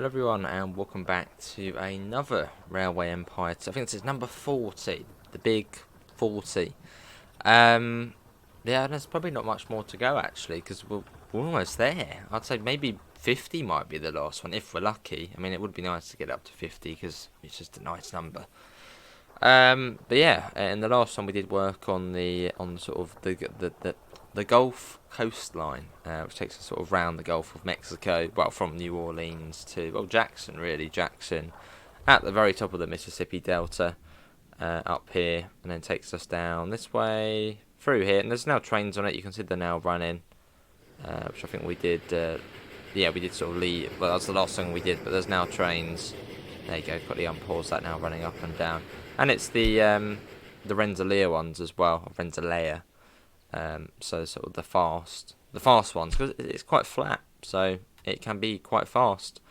Hello everyone and welcome back to another Railway Empire. I think this is number 40, the big 40. Yeah, there's probably not much more to go actually, because we're almost there. I'd say maybe 50 might be the last one, if we're lucky. I mean, it would be nice to get up to 50, because it's just a nice number. But yeah, in the last one we did work on sort of the Gulf coastline, which takes us sort of round the Gulf of Mexico, well, from New Orleans to, well, Jackson, really, Jackson, at the very top of the Mississippi Delta, up here, and then takes us down this way, through here, and there's now trains on it. You can see they're now running, which I think we did, yeah, we did sort of leave, well, that's the last thing we did, but there's now trains. There you go, quickly unpause that now, running up and down. And it's the Rensselaer ones as well, Rensselaer. So sort of the fast ones, because it's quite flat, so it can be quite fast.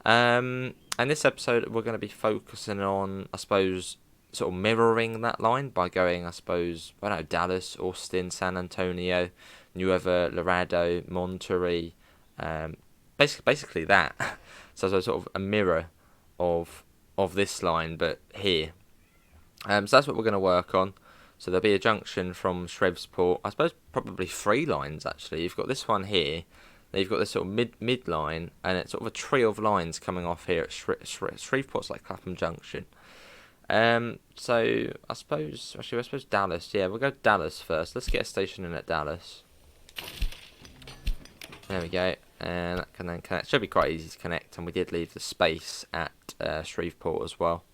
And this episode we're going to be focusing on, I suppose, sort of mirroring that line by going, I suppose, I don't know, Dallas, Austin, San Antonio, Nuevo Laredo, Monterrey, basically that. So sort of a mirror of this line, but here. So that's what we're going to work on. So there'll be a junction from Shreveport. I suppose probably 3 lines actually. You've got this one here. Then you've got this sort of mid line, and it's sort of a tree of lines coming off here at Shreveport's like Clapham Junction. So I suppose Dallas. Yeah, we'll go Dallas first. Let's get a station in at Dallas. There we go. And that can then connect. Should be quite easy to connect, and we did leave the space at Shreveport as well.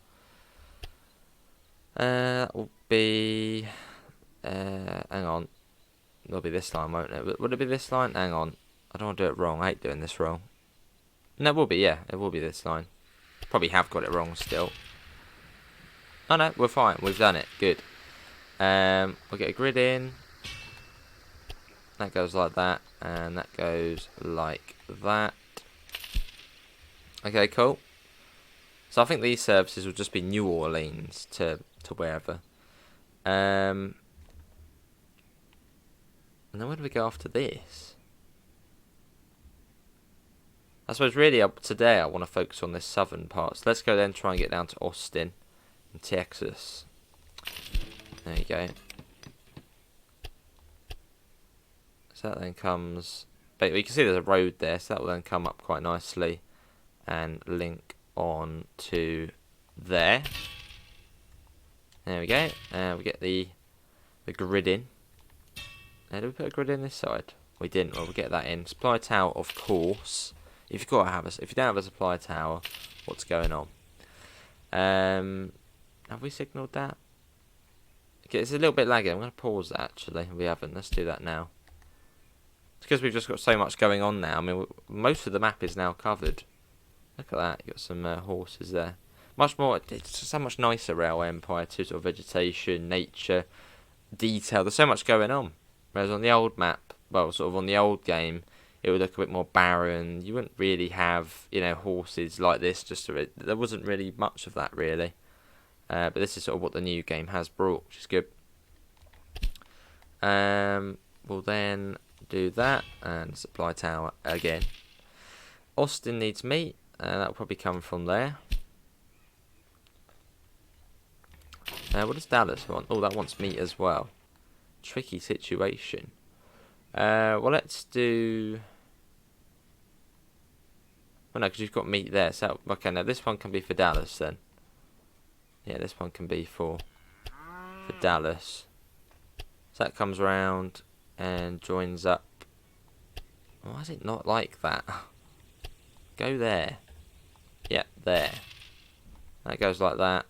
That will be, hang on, it'll be this line, won't it? Would it be this line? Hang on, I don't want to do it wrong. I hate doing this wrong. No, it will be, yeah, it will be this line. Probably have got it wrong still. Oh no, we're fine, we've done it, good. We'll get a grid in. That goes like that, and that goes like that. Okay, cool. So I think these services will just be New Orleans to wherever. And then where do we go after this? I suppose really today I want to focus on this southern part. So let's go then try and get down to Austin in Texas. There you go. So that then comes, but you can see there's a road there, so that will then come up quite nicely and link on to there. There we go. We get the grid in. Did we put a grid in this side? We didn't. Well, we'll get that in. Supply tower, of course. If you don't have a supply tower, what's going on? Have we signalled that? Okay, it's a little bit laggy. I'm going to pause that actually. We haven't. Let's do that now. It's because we've just got so much going on now. I mean, most of the map is now covered. Look at that. You've got some horses there. Much more, it's so much nicer Railway Empire too, sort of vegetation, nature, detail. There's so much going on. Whereas on the old map, well, sort of on the old game, it would look a bit more barren. You wouldn't really have, horses like this. There wasn't really much of that really. But this is sort of what the new game has brought, which is good. We'll then do that and supply tower again. Austin needs meat, and that will probably come from there. What does Dallas want? Oh, that wants meat as well. Tricky situation. Well, let's do. Well, no, because you've got meat there. So okay, now this one can be for Dallas then. Yeah, this one can be for Dallas. So that comes around and joins up. Why is it not like that? Go there. Yeah, there. That goes like that.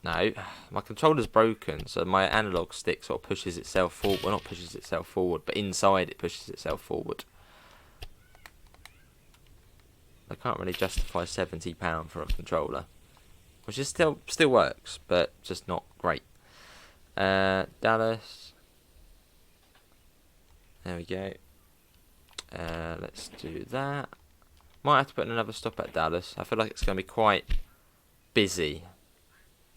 No, my controller's broken, so my analog stick sort of pushes itself forward. Well, not pushes itself forward, but inside it pushes itself forward. I can't really justify £70 for a controller, which is still works, but just not great. Dallas. There we go. Let's do that. Might have to put another stop at Dallas. I feel like it's going to be quite busy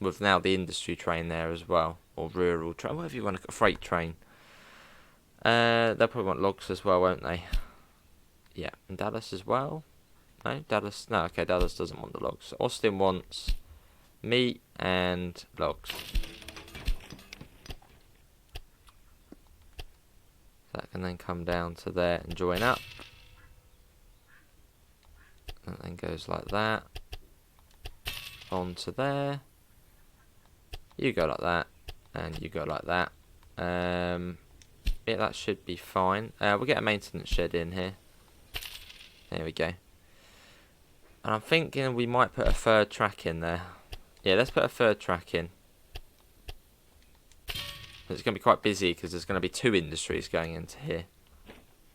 with now the industry train there as well, or rural train, whatever you want to, freight train. They'll probably want logs as well, won't they? Yeah, and Dallas as well. No, Dallas. No, okay, Dallas doesn't want the logs. So Austin wants meat and logs. That can then come down to there and join up. And then goes like that. Onto there. You go like that. And you go like that. Yeah, that should be fine. We'll get a maintenance shed in here. There we go. And I'm thinking we might put a third track in there. Yeah, let's put a third track in. It's going to be quite busy because there's going to be 2 industries going into here.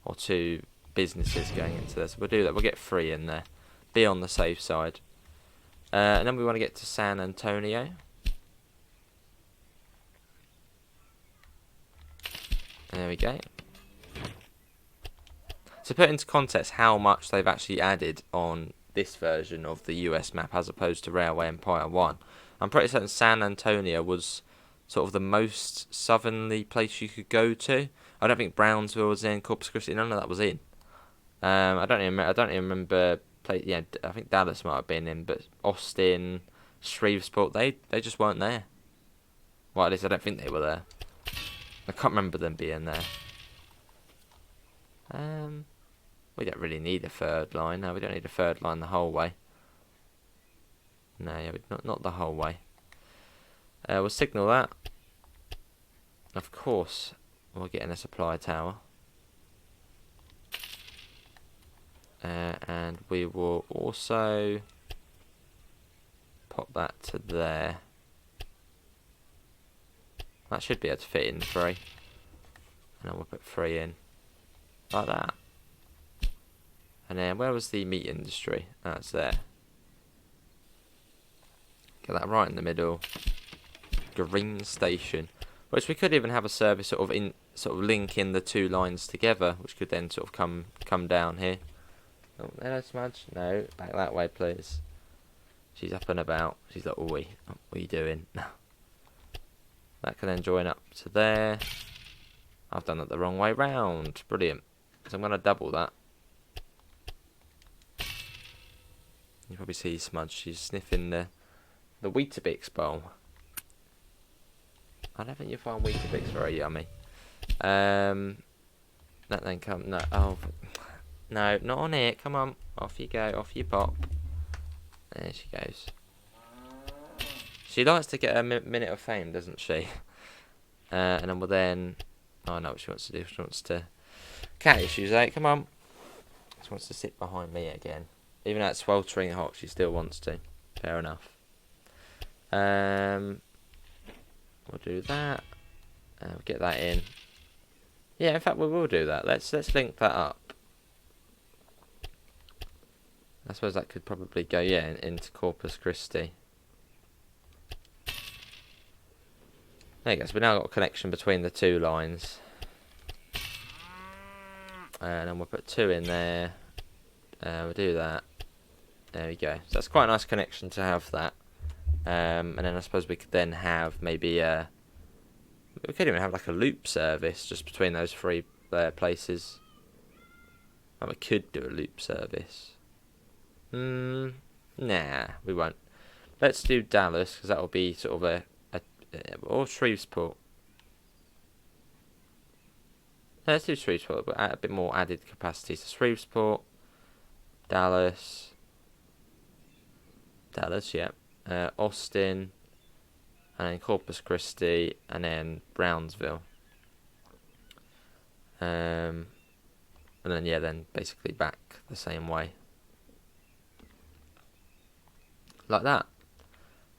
Or 2 businesses going into this. So we'll do that. We'll get 3 in there. Be on the safe side. And then we want to get to San Antonio. There we go. To put into context how much they've actually added on this version of the US map as opposed to Railway Empire 1. I'm pretty certain San Antonio was sort of the most southerly place you could go to. I don't think Brownsville was in, Corpus Christi, none of that was in. I don't even remember. Yeah, I think Dallas might have been in, but Austin, Shreveport, they just weren't there. Well, at least I don't think they were there. I can't remember them being there. We don't really need a third line. No, we don't need a third line the whole way. No, yeah, not the whole way. We'll signal that. Of course, we'll get in a supply tower. And we will also pop that to there. That should be able to fit in 3. And then we'll put 3 in. Like that. And then where was the meat industry? That's there. Get that right in the middle. Green station. Which we could even have a service sort of linking the 2 lines together, which could then sort of come down here. Oh, hello, Smudge. No, back that way, please. She's up and about. She's like, oi, what are you doing? That can then join up to there. I've done that the wrong way round. Brilliant. So I'm going to double that. You probably see Smudge. She's sniffing the Weetabix bowl. I don't think you find Weetabix very yummy. That then come. No, oh, no, not on it. Come on, off you go. Off you pop. There she goes. She likes to get a minute of fame, doesn't she? And then we'll then. Oh, I know what she wants to do. She wants to. Cat issues, eh? Come on. She wants to sit behind me again. Even though it's sweltering hot, she still wants to. Fair enough. We'll do that. We'll get that in. Yeah, in fact, we will do that. Let's link that up. I suppose that could probably go, yeah, into Corpus Christi. There you go. So we now got a connection between the 2 lines. And then we'll put 2 in there. We'll do that. There we go. So that's quite a nice connection to have that. And then I suppose we could then have maybe we could even have like a loop service just between those 3 places. And we could do a loop service. Nah, we won't. Let's do Dallas because that will be sort of or Shreveport. Let's do Shreveport, but at a bit more added capacity. So Shreveport, Dallas, yeah. Austin, and then Corpus Christi, and then Brownsville. And then, yeah, then basically back the same way. Like that.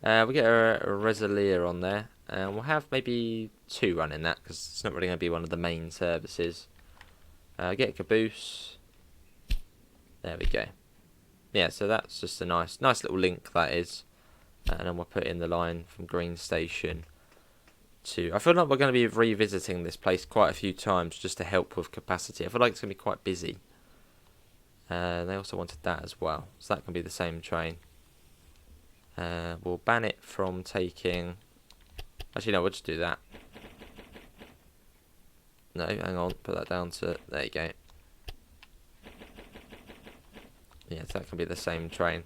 We'll get a Resilier on there. And we'll have maybe 2 running that, because it's not really going to be one of the main services. Get a caboose. There we go. Yeah, so that's just a nice little link, that is. And then we'll put in the line from Green Station to... I feel like we're going to be revisiting this place quite a few times just to help with capacity. I feel like it's going to be quite busy. They also wanted that as well. So that can be the same train. We'll ban it from taking... Actually, no, we'll just do that. No, hang on. Put that down to... There you go. Yeah, so that can be the same train.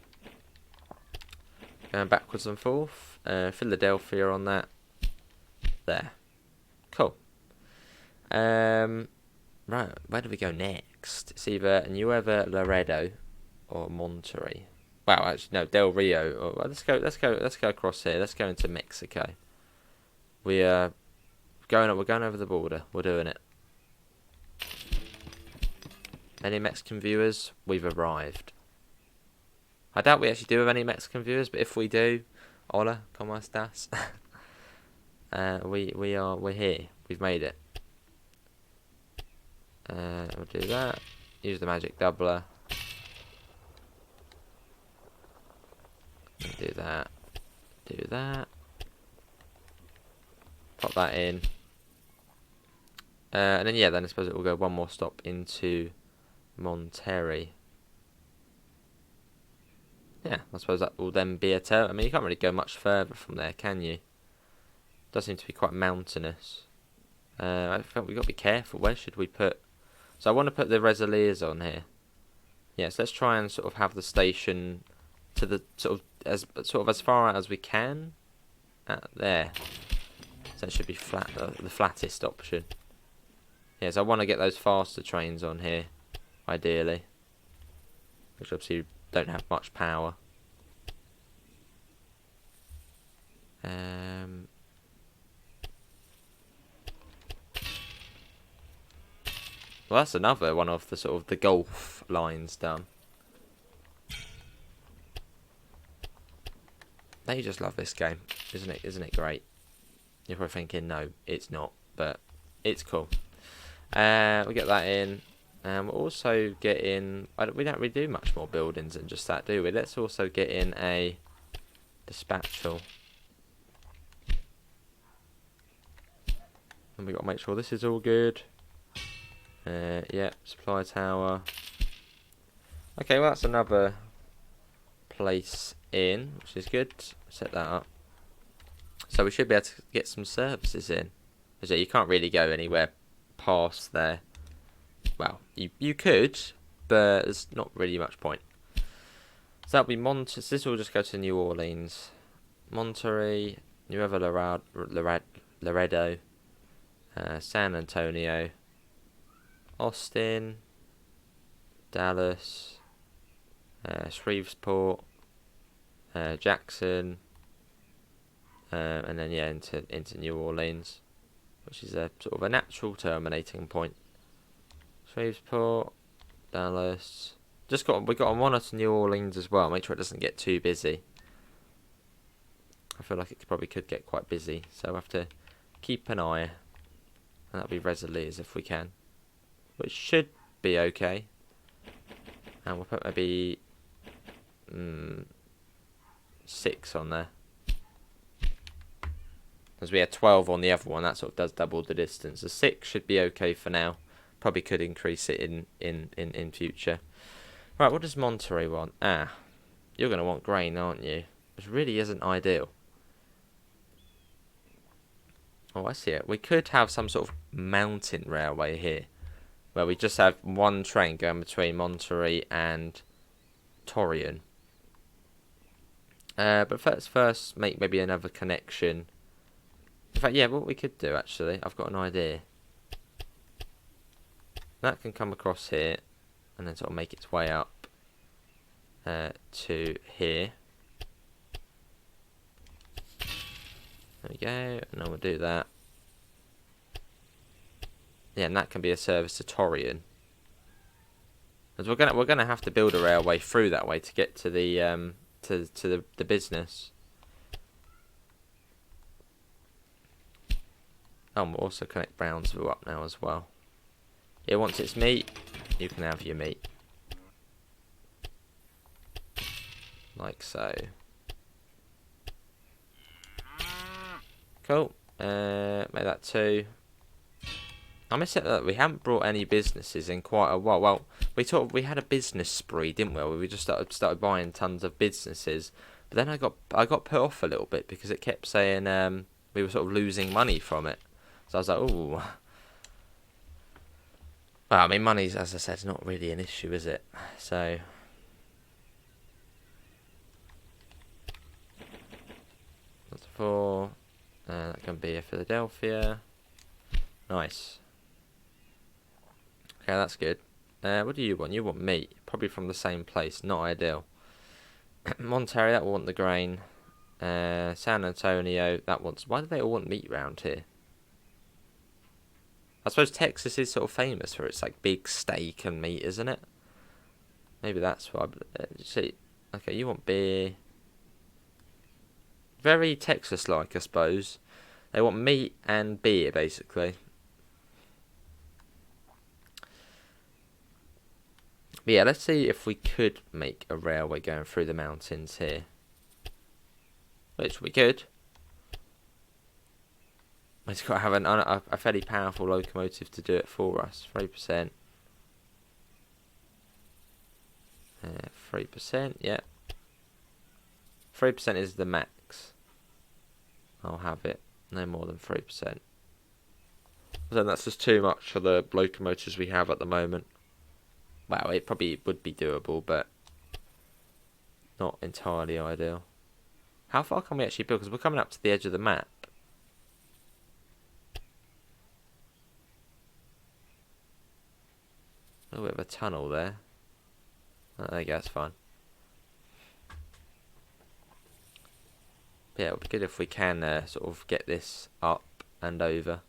Going backwards and forth. Philadelphia on that. There. Cool. Right, where do we go next? It's either Nueva Laredo or Monterrey. Well, actually, no, Del Rio. Or, well, let's go across here. Let's go into Mexico. We're going over the border. We're doing it. Any Mexican viewers? We've arrived. I doubt we actually do have any Mexican viewers, but if we do, hola, ¿cómo estás? We're here. We've made it. We'll do that. Use the magic doubler. Do that. Do that. Pop that in. And then, yeah, then I suppose it will go one more stop into Monterrey. Yeah, I suppose that will then be a turn. I mean, you can't really go much further from there, can you? Does seem to be quite mountainous. I think we've got to be careful. Where should we put... So I want to put the Resiliers on here. Yes, let's try and sort of have the station to the sort of as far out as we can. There. So it should be flat, the flattest option. Yes, I want to get those faster trains on here, ideally. Which obviously don't have much power. Well, that's another one of the sort of the Gulf lines done. Don't you just love this game, isn't it? Isn't it great? You're probably thinking, no, it's not, but it's cool. We get that in. We'll also get in... we don't really do much more buildings than just that, do we? Let's also get in a dispatchal. And we've got to make sure this is all good. Yeah, supply tower. Okay, well that's another place in, which is good. Set that up. So we should be able to get some services in. So you can't really go anywhere past there. Well, you could, but there's not really much point. So that'll be this will just go to New Orleans, Monterrey, Nueva Laredo, San Antonio, Austin, Dallas, Shreveport, Jackson, and then yeah into New Orleans, which is a sort of a natural terminating point. Shreveport, Dallas. We got to monitor New Orleans as well. Make sure it doesn't get too busy. I feel like it probably could get quite busy, so we'll have to keep an eye. And that'll be Resiliers if we can, which should be okay. And we'll put maybe 6 on there, as we had 12 on the other one. That sort of does double the distance. The 6 should be okay for now. Probably could increase it in future. Right, what does Monterrey want? You're going to want grain, aren't you? Which really isn't ideal. Oh, I see it. We could have some sort of mountain railway here, where we just have one train going between Monterrey and Torreon. But first make maybe another connection. In fact, yeah, what we could do actually, I've got an idea. That can come across here, and then sort of make its way up to here. There we go, and then we'll do that. Yeah, and that can be a service to Torreon. Because we're gonna have to build a railway through that way to get to the the business. Oh, and we'll also connect Brownsville up now as well. It wants its meat. You can have your meat. Like so. Cool. Make that 2. I must say that we haven't brought any businesses in quite a while. Well, we had a business spree, didn't we? Where we just started buying tons of businesses. But then I got put off a little bit because it kept saying we were sort of losing money from it. So I was like, ooh. Well, I mean, money's, as I said, not really an issue, is it? So, for. That can be a Philadelphia. Nice. Okay, that's good. What do you want? You want meat. Probably from the same place. Not ideal. Monterey, that will want the grain. San Antonio, that wants... Why do they all want meat round here? I suppose Texas is sort of famous for its like big steak and meat, isn't it? Maybe that's why. See, okay, you want beer. Very Texas-like, I suppose. They want meat and beer, basically. But yeah, let's see if we could make a railway going through the mountains here. Which we could. It's got to have a fairly powerful locomotive to do it for us. 3%. 3%, yeah. 3% is the max. I'll have it. No more than 3%. Then that's just too much for the locomotives we have at the moment. Wow, it probably would be doable, but not entirely ideal. How far can we actually build? Because we're coming up to the edge of the map. A little bit of a tunnel there. Oh, there you go, that's fine. But yeah, it would be good if we can sort of get this up and over.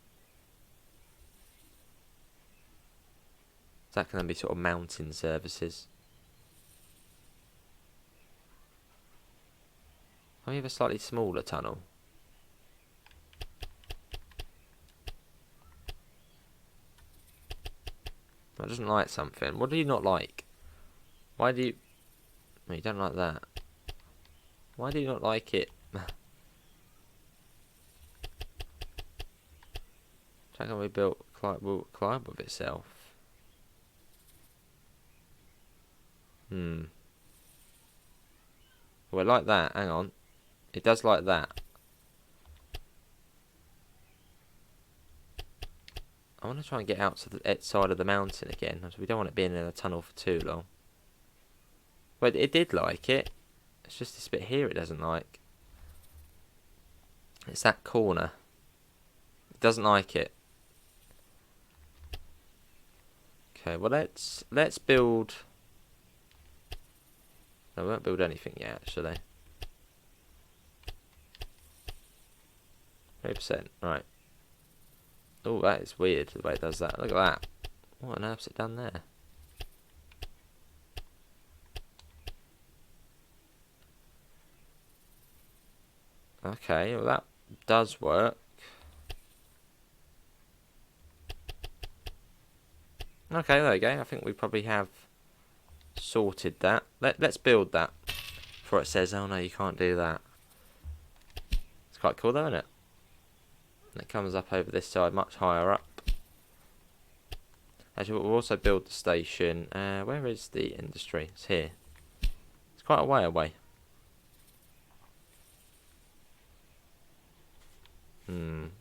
So that can then be sort of mountain services. Oh, we have a slightly smaller tunnel. I doesn't like something. What do you not like? Why do you... No, you don't like that. Why do you not like it? How can we build... will climb with itself? Well, like that. Hang on. It does like that. I want to try and get out to the side of the mountain again. So we don't want it being in a tunnel for too long. But it did like it. It's just this bit here it doesn't like. It's that corner. It doesn't like it. Okay, well let's build... No, we won't build anything yet, actually. 3%, right. Oh, that is weird the way it does that. Look at that. What on earth's it done there? Okay, well that does work. Okay, there we go. I think we probably have sorted that. Let's build that before it says, oh no, you can't do that. It's quite cool though, isn't it? And it comes up over this side, much higher up. Actually, we'll also build the station. Where is the industry? It's here. It's quite a way away.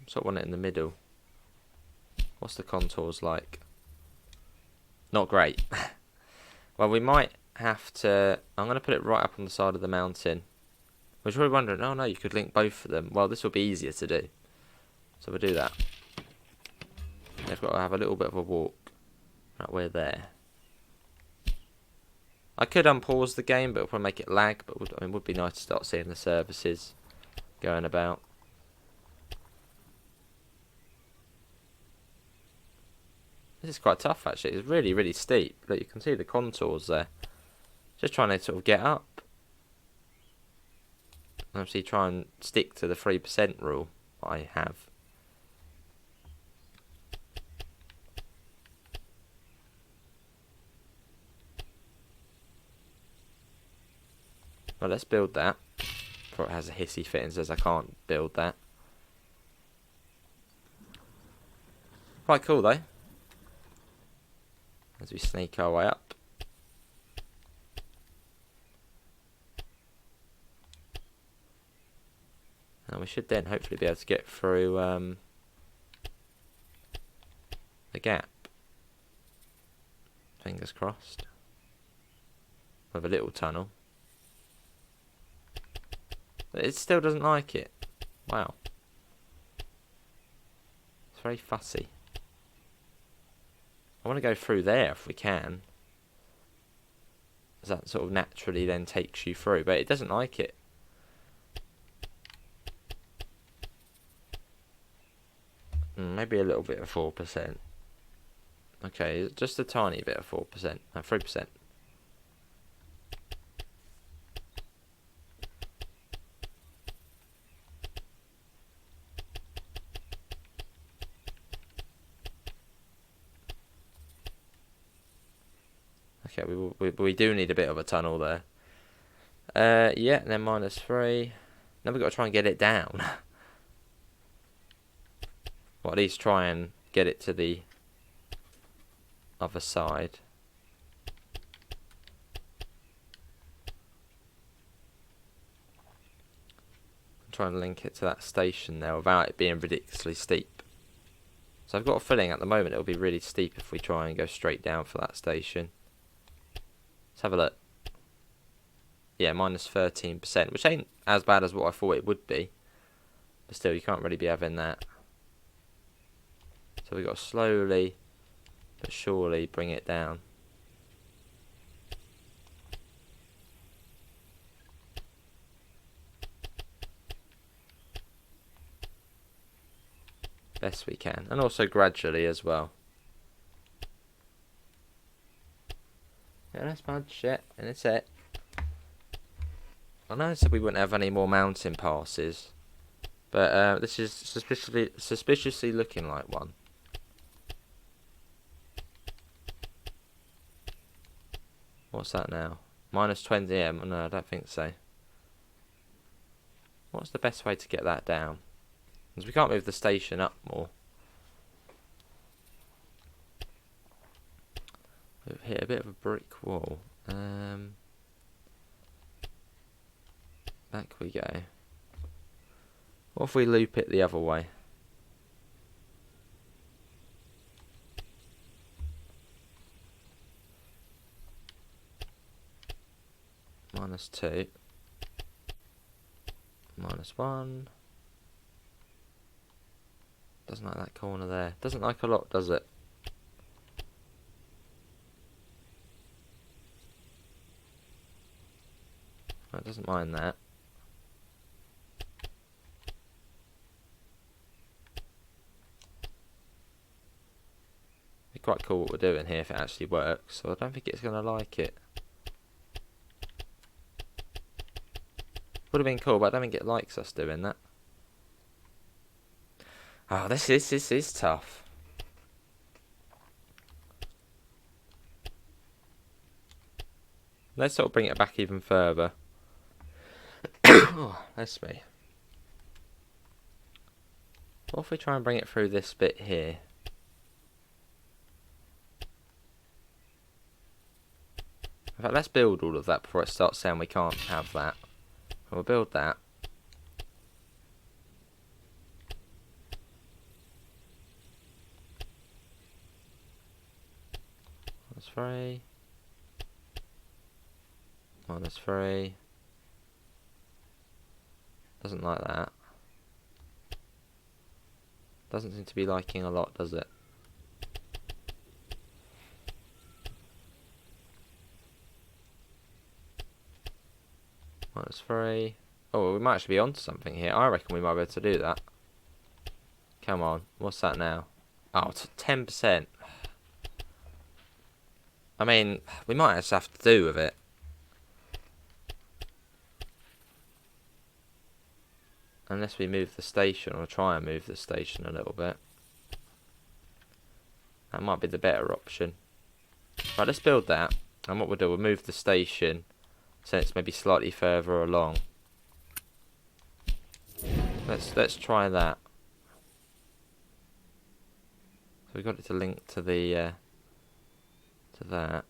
Sort of want it in the middle. What's the contours like? Not great. Well, we might have to... I'm going to put it right up on the side of the mountain. Which you're wondering, oh no, you could link both of them. Well, this will be easier to do. So we'll do that. They've got to have a little bit of a walk. Right, we're there. I could unpause the game, but it'll probably make it lag. But it would be nice to start seeing the services going about. This is quite tough, actually. It's really, really steep. Look, you can see the contours there. Just trying to sort of get up. Obviously, try and stick to the 3% rule I have. Well, let's build that. Before it has a hissy fit and says I can't build that. Quite cool, though. As we sneak our way up. And we should then hopefully be able to get through the gap. Fingers crossed. With a little tunnel. But it still doesn't like it. Wow. It's very fussy. I want to go through there if we can. That sort of naturally then takes you through, but it doesn't like it. Maybe a little bit of 4%. Okay, just a tiny bit of 4%. 3%. Okay, we do need a bit of a tunnel there. Yeah, and then -3. Now we've got to try and get it down. Or at least try and get it to the other side. Try and link it to that station there without it being ridiculously steep. So I've got a feeling at the moment it'll be really steep if we try and go straight down for that station. Let's have a look. Yeah, -13%, which ain't as bad as what I thought it would be. But still, you can't really be having that. So we've got to slowly but surely bring it down. Best we can. And also gradually as well. Yeah, that's bad shit. And it's it. I know I said we wouldn't have any more mountain passes. But this is suspiciously looking like one. What's that now? -20M? No, I don't think so. What's the best way to get that down? Because we can't move the station up more. We've hit a bit of a brick wall. Back we go. What if we loop it the other way? -2. -1. Doesn't like that corner there. Doesn't like a lot, does it? It doesn't mind that. Be quite cool what we're doing here if it actually works. So I don't think it's going to like it. Would have been cool, but I don't think it likes us doing that. Oh, this is tough. Let's sort of bring it back even further. Oh, let's me. What if we try and bring it through this bit here? In fact, let's build all of that before it starts saying we can't have that. We'll build that. -3. -3. Doesn't like that. Doesn't seem to be liking a lot, does it? -3. Oh, well, we might actually be onto something here. I reckon we might be able to do that. Come on. What's that now? Oh, it's 10%. I mean, we might just have to do with it. Unless we move the station, or try and move the station a little bit. That might be the better option. Right, let's build that. And what we'll do, we'll move the station so it's maybe slightly further along. Let's try that. So we got it to link to the to that.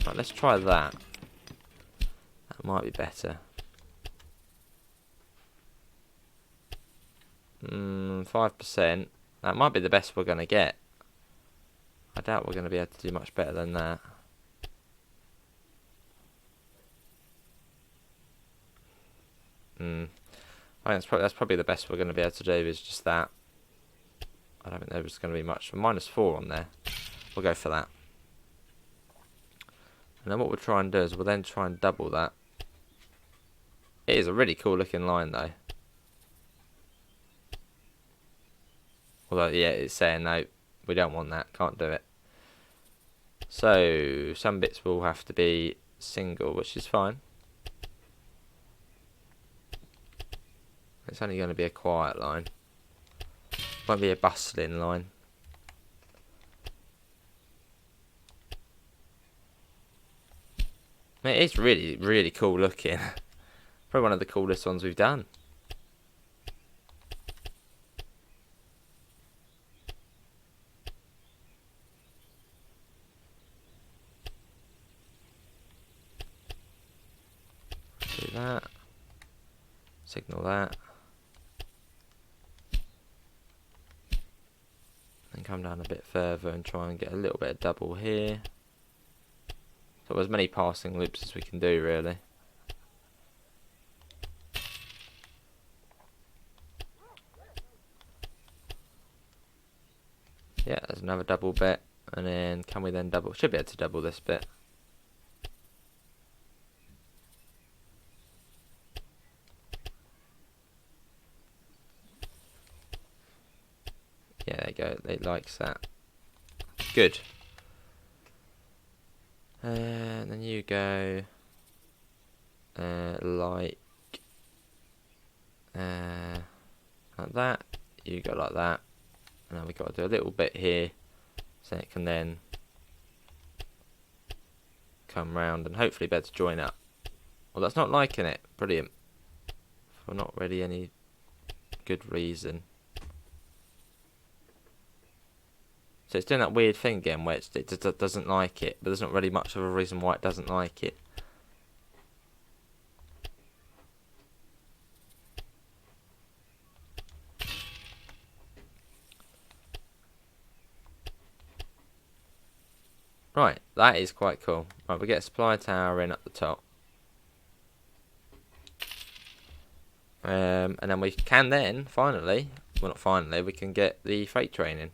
Right, let's try that. That might be better. 5%. That might be the best we're gonna get. I doubt we're gonna be able to do much better than that. I think that's probably the best we're going to be able to do is just that. I don't think there's going to be much. -4 on there. We'll go for that. And then what we'll try and do is we'll then try and double that. It is a really cool looking line though. Although, yeah, it's saying no, we don't want that, can't do it. So, some bits will have to be single, which is fine. It's only going to be a quiet line. Won't be a bustling line. I mean, it is really, really cool looking. Probably one of the coolest ones we've done. Do that. Signal that. Then come down a bit further and try and get a little bit of double here. So as many passing loops as we can do, really. Yeah, there's another double bit. And then can we then double? Should be able to double this bit. Yeah, there you go. It likes that. Good. And then you go like that. You go like that. And then we've got to do a little bit here so it can then come round and hopefully be able to join up. Well, that's not liking it. Brilliant. For not really any good reason. So it's doing that weird thing again where it just doesn't like it, but there's not really much of a reason why it doesn't like it. Right, that is quite cool. Right, we get a supply tower in at the top. And then we can then, finally, well not finally, we can get the freight train in.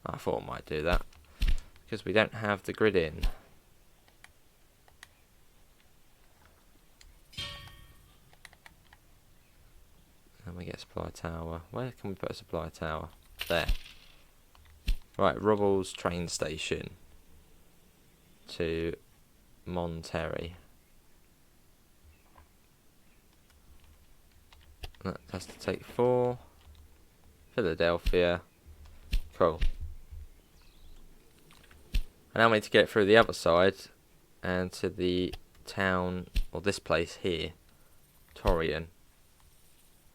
I thought I might do that. Because we don't have the grid in. And we get a supply tower. Where can we put a supply tower? There. Right, Rubbles train station. To Monterey. That has to take 4. Philadelphia. Cool. And now we need to get through the other side and to the town, or this place here, Torian.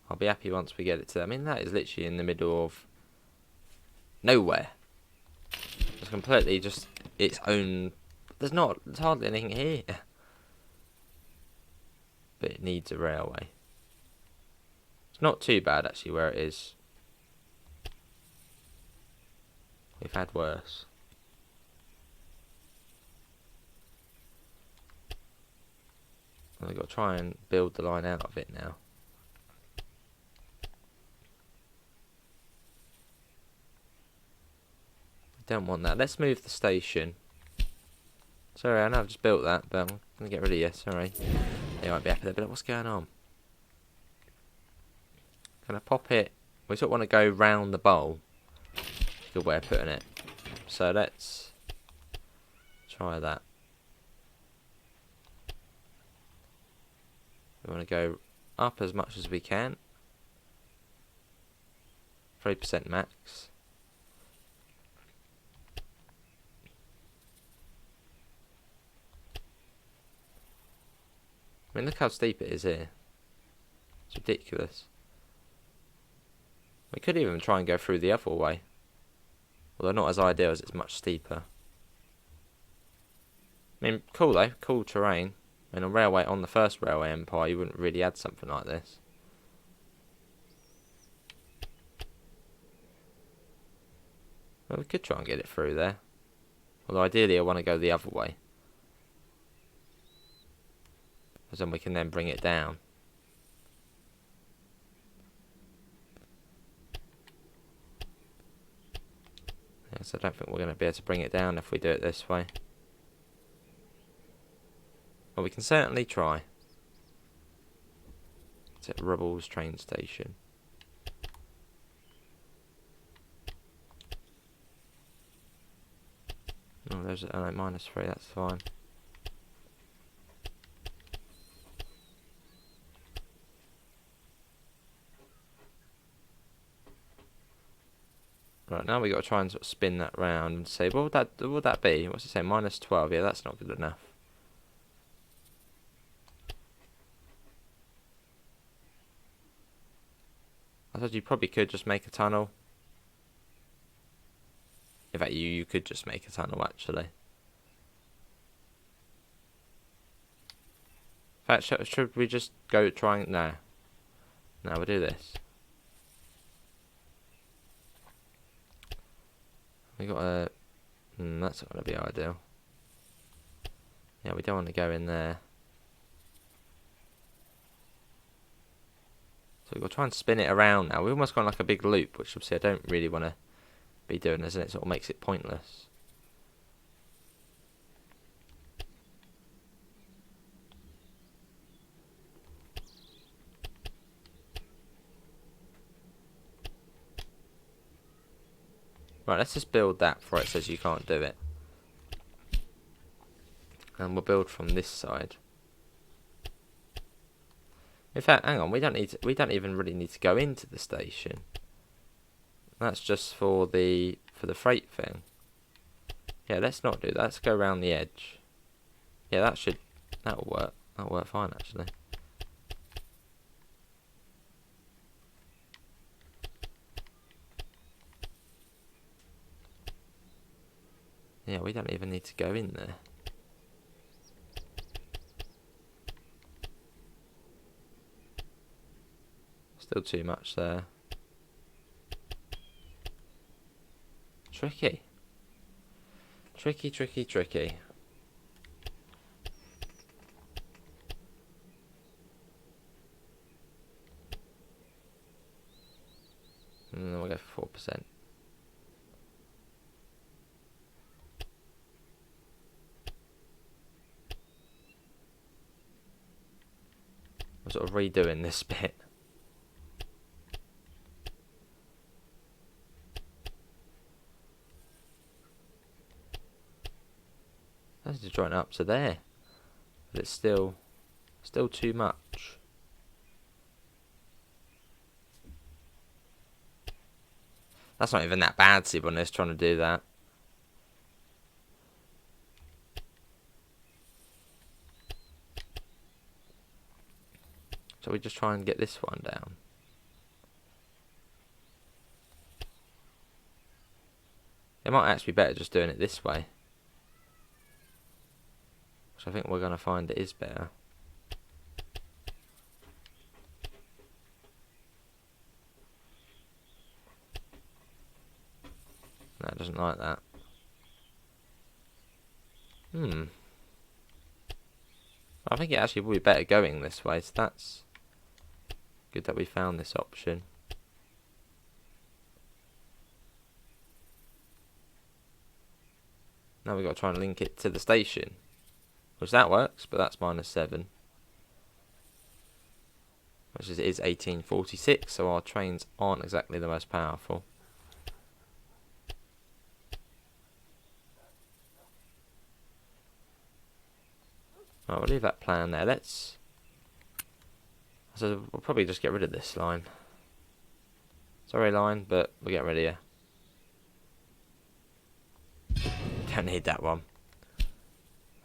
I'll be happy once we get it to. I mean, that is literally in the middle of nowhere. It's completely just its own. There's hardly anything here. But it needs a railway. It's not too bad actually where it is. We've had worse. We've got to try and build the line out of it now. Don't want that. Let's move the station. Sorry, I know I've just built that, but I'm going to get rid of you. Sorry. You might be happy there, but what's going on? Can I pop it? We sort of want to go round the bowl. Good way of putting it. So let's try that. We want to go up as much as we can. 3% max. I mean, look how steep it is here. It's ridiculous. We could even try and go through the other way. Although not as ideal as it's much steeper. I mean, cool though. Cool terrain. I mean, on the first railway empire, you wouldn't really add something like this. Well, we could try and get it through there. Although ideally I want to go the other way. because then we can then bring it down. Yes, I don't think we're going to be able to bring it down if we do it this way. Well, we can certainly try. It's at Rubbles train station. Oh, there's -3, that's fine. Right, now we got to try and sort of spin that round and say, what would that be? What's it say? -12. Yeah, that's not good enough. I thought you probably could just make a tunnel. In fact, you could just make a tunnel, actually. In fact, should we just go trying? No. No, we'll do this. We got a... that's not going to be ideal. Yeah, we don't want to go in there. So we've got to try and spin it around now. We've almost gone like a big loop, which obviously I don't really want to be doing, as it sort of makes it pointless. Right, let's just build that before it says you can't do it. And we'll build from this side. In fact, hang on, we don't even really need to go into the station. That's just for the freight thing. Yeah, let's not do that. Let's go around the edge. Yeah, that'll work. That'll work fine, actually. Yeah, we don't even need to go in there. Still too much there. Tricky. Tricky, tricky, tricky. And then we'll go for 4%. I'm sort of redoing this bit. I need to join it up to there, but it's still too much. That's not even that bad, to be honest, trying to do that. So we just try and get this one down. It might actually be better just doing it this way. Which I think we're going to find it is better. No, it doesn't like that. I think it actually would be better going this way, so that's good that we found this option. Now we've got to try and link it to the station. Which that works, but that's -7. Which is 1846, so our trains aren't exactly the most powerful. Right, we'll leave that plan there. So we'll probably just get rid of this line. Sorry, line, but we'll get rid of you. Don't need that one.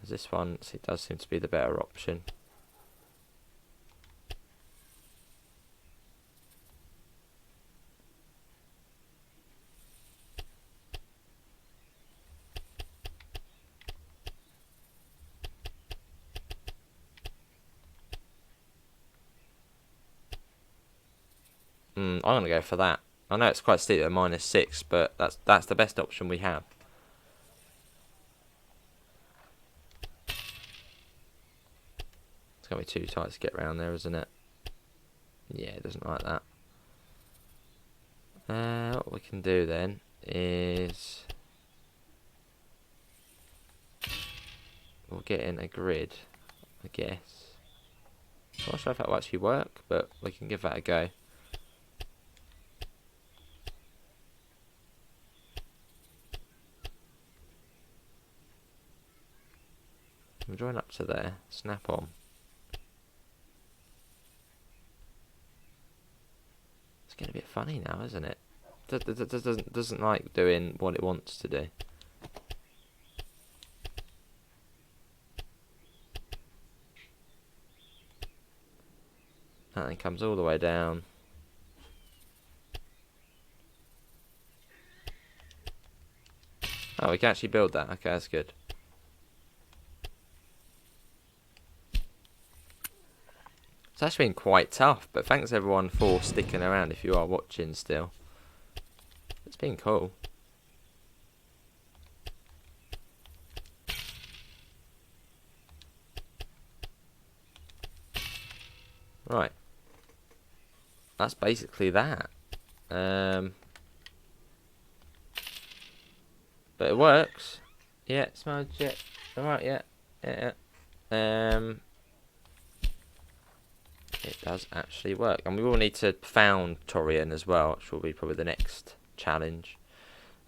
This one, it does seem to be the better option. I'm gonna go for that. I know it's quite steep at -6, but that's the best option we have. going to be too tight to get around there, isn't it? Yeah, it doesn't like that. What we can do then is we'll get in a grid, I guess. I'm not sure if that will actually work, but we can give that a go. We'll join up to there, snap on. It's getting a bit funny now, isn't it? Doesn't like doing what it wants to do. That thing comes all the way down. Oh, we can actually build that. Okay, that's good. It's actually been quite tough, but thanks everyone for sticking around if you are watching still. It's been cool. Right. That's basically that. But it works. Yeah, smudge it. Alright, yeah. Yeah. It does actually work. And we will need to found Torian as well, which will be probably the next challenge.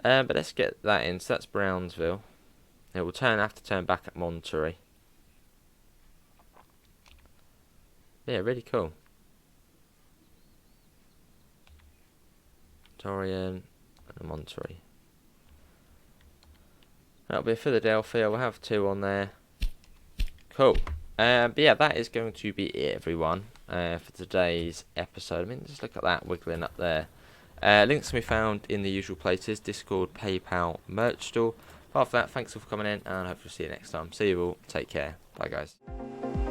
But let's get that in. So that's Brownsville. It will have to turn back at Monterey. Yeah, really cool. Torian and Monterey. That'll be Philadelphia. We'll have 2 on there. Cool. But yeah, that is going to be it, everyone, for today's episode. I mean, just look at that wiggling up there. Links can be found in the usual places: Discord, PayPal, merch store. Apart from that, thanks all for coming in, and I hope to see you next time. See you all. Take care. Bye, guys.